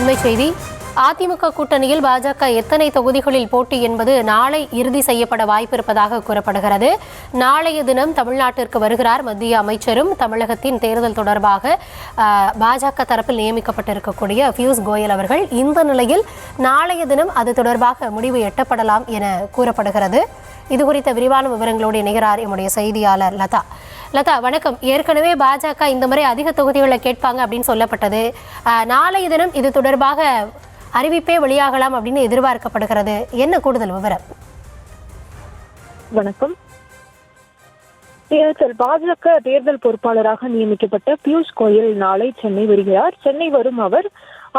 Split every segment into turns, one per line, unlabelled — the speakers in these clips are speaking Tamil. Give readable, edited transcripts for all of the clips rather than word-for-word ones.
அண்மை செய்தி. அதிமுக கூட்டணியில் பாஜக எத்தனை தொகுதிகளில் போட்டி என்பது நாளை இறுதி செய்யப்பட வாய்ப்பிருப்பதாக கூறப்படுகிறது. நாளைய தினம் தமிழ்நாட்டிற்கு வருகிறார் மத்திய அமைச்சரும் தமிழகத்தின் தேர்தல் தொடர்பாக பாஜக தரப்பில் நியமிக்கப்பட்டிருக்கக்கூடிய பியூஷ் கோயல் அவர்கள். இந்த நிலையில் நாளைய தினம் அது தொடர்பாக முடிவு எட்டப்படலாம் என கூறப்படுகிறது. இது குறித்த விரிவான விவரங்களோடு இணைகிறார் எம்முடைய செய்தியாளர் லதா. லதா, வணக்கம். ஏற்கனவே பாஜக இந்த முறை அதிக தொகுதிகளை கேட்பாங்க அப்படின்னு சொல்லப்பட்டது. நாளைய தினம் இது தொடர்பாக அறிவிப்பே வெளியாகலாம் அப்படின்னு எதிர்பார்க்கப்படுகிறது. என்ன கூடுதல் விவரம்?
வணக்கம். பாஜக தேர்தல் பொறுப்பாளராக நியமிக்கப்பட்ட பியூஷ் கோயல் நாளை சென்னை வருகிறார். சென்னை வரும் அவர்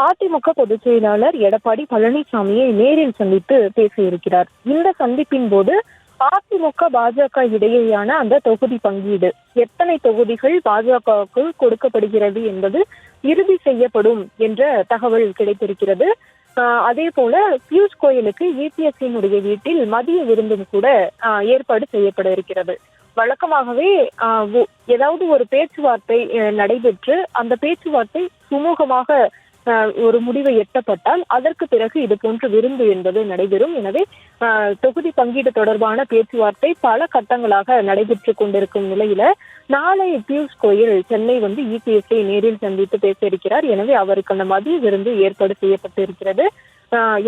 அதிமுக பொதுச் செயலாளர் எடப்பாடி பழனிசாமியை நேரில் சந்தித்து பேசியிருக்கிறார். இந்த சந்திப்பின் போது அதிமுக பாஜக இடையேயான அந்த தொகுதி பங்கீடு, எத்தனை தொகுதிகள் பாஜகவுக்கு கொடுக்கப்படுகிறது என்பது இறுதி செய்யப்படும் என்ற தகவல் கிடைத்திருக்கிறது. அதே போல பியூஷ் கோயலுக்கு இபிஎஸ்சியினுடைய வீட்டில் மதிய விருந்தும் கூட ஏற்பாடு செய்யப்பட இருக்கிறது. வழக்கமாகவே ஏதாவது ஒரு பேச்சுவார்த்தை நடைபெற்று அந்த பேச்சுவார்த்தை சுமூகமாக ஒரு முடிவை எட்டப்பட்டால் அதற்கு பிறகு இது போன்ற விருந்து என்பது நடைபெறும். எனவே தொகுதி பங்கீடு தொடர்பான பேச்சுவார்த்தை பல கட்டங்களாக நடைபெற்று கொண்டிருக்கும் நிலையில நாளை பியூஷ் கோயல் சென்னை வந்து இபிஎஸ்ஐ நேரில் சந்தித்து பேச இருக்கிறார். எனவே அவருக்கு அந்த மதிய விருந்து ஏற்பாடு செய்யப்பட்டு இருக்கிறது.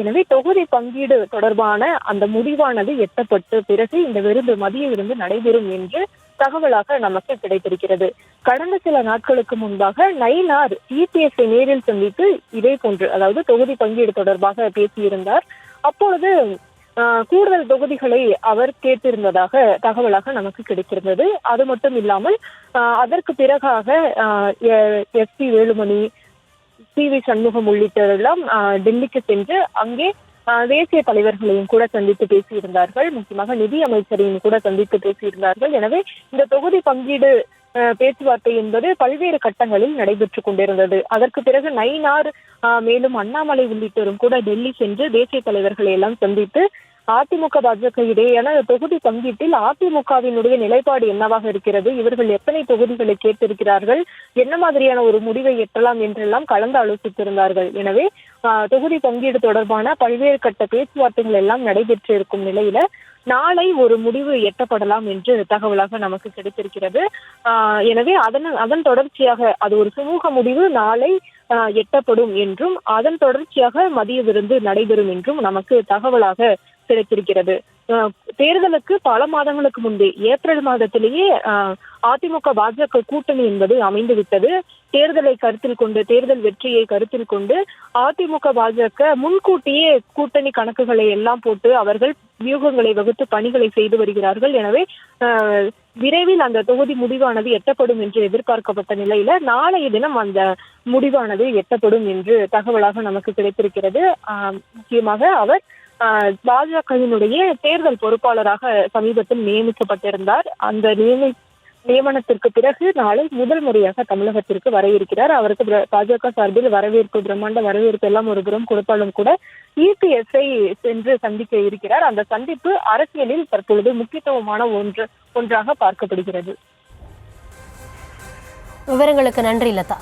எனவே தொகுதி பங்கீடு தொடர்பான அந்த முடிவானது எட்டப்பட்டு பிறகு இந்த விருந்து மதிய விருந்து நடைபெறும் என்று தகவலாக நமக்கு கிடைத்திருக்கிறது. கடந்த சில நாட்களுக்கு முன்பாக நயினார் இபிஎஸ்ஐ நேரில் சந்தித்து இதே போன்று, அதாவது தொகுதி பங்கீடு தொடர்பாக பேசியிருந்தார். அப்பொழுது கூடுதல் தொகுதிகளை அவர் கேட்டிருந்ததாக தகவலாக நமக்கு கிடைத்திருந்தது. அது மட்டும் இல்லாமல் அதற்கு பிறகாக எஸ்.பி. வேலுமணி, சி.வி. சண்முகம் உள்ளிட்டவரெல்லாம் டெல்லிக்கு சென்று அங்கே தேசிய தலைவர்களையும் கூட சந்தித்து பேசியிருந்தார்கள். முக்கியமாக நிதி அமைச்சரையும் கூட சந்தித்து பேசியிருந்தார்கள். எனவே இந்த தொகுதி பங்கீடு பேச்சுவார்த்தை என்பது பல்வேறு கட்டங்களில் நடைபெற்று கொண்டிருந்தது. அதற்கு பிறகு நயினார் மேலும் அண்ணாமலை உள்ளிட்டோரும் கூட டெல்லி சென்று தேசிய தலைவர்களை எல்லாம் சந்தித்து அதிமுக பாஜக இடையேயான தொகுதி பங்கீட்டில் அதிமுகவினுடைய நிலைப்பாடு என்னவாக இருக்கிறது, இவர்கள் எத்தனை தொகுதிகளை கேட்டிருக்கிறார்கள், என்ன மாதிரியான ஒரு முடிவை எட்டலாம் என்றெல்லாம் கலந்து ஆலோசித்திருந்தார்கள். எனவே தொகுதி பங்கீடு தொடர்பான பல்வேறு கட்ட பேச்சுவார்த்தைகள் எல்லாம் நடைபெற்று இருக்கும் நிலையில நாளை ஒரு முடிவு எட்டப்படலாம் என்று தகவலாக நமக்கு கிடைத்திருக்கிறது. எனவே அதன் தொடர்ச்சியாக அது ஒரு சுமூக முடிவு நாளை எட்டப்படும் என்றும் அதன் தொடர்ச்சியாக மதிய விருந்து நடைபெறும் என்றும் நமக்கு தகவலாக கிடைத்திருக்கிறது. தேர்தலுக்கு பல மாதங்களுக்கு முன்பே ஏப்ரல் மாதத்திலேயே அதிமுக பாஜக கூட்டணி என்பது அமைந்து விட்டது. தேர்தலை கருத்தில் கொண்டு, தேர்தல் வெற்றியை கருத்தில் கொண்டு அதிமுக பாஜக முன்கூட்டியே கூட்டணி கணக்குகளை எல்லாம் போட்டு அவர்கள் வியூகங்களை வகுத்து பணிகளை செய்து வருகிறார்கள். எனவே விரைவில் அந்த தொகுதி முடிவானது எட்டப்படும் என்று எதிர்பார்க்கப்பட்ட நிலையில நாளைய தினம் அந்த முடிவானது எட்டப்படும் என்று தகவலாக நமக்கு கிடைத்திருக்கிறது. முக்கியமாக அவர் பாஜகவினுடைய தேர்தல் பொறுப்பாளராக சமீபத்தில் நியமிக்கப்பட்டிருந்தார். அந்த நியமனத்திற்கு பிறகு நாளை முதல் முறையாக தமிழகத்திற்கு வர இருக்கிறார். அவருக்கு பாஜக சார்பில் வரவேற்பு, பிரம்மாண்ட வரவேற்பு எல்லாம் ஒரு புறம் கொடுத்தாலும் கூட இபிஎஸ்ஐ சென்று சந்திக்க இருக்கிறார். அந்த சந்திப்பு அரசியலில் தற்பொழுது முக்கியத்துவமான ஒன்றாக பார்க்கப்படுகிறது.
விவரங்களுக்கு நன்றி லதா.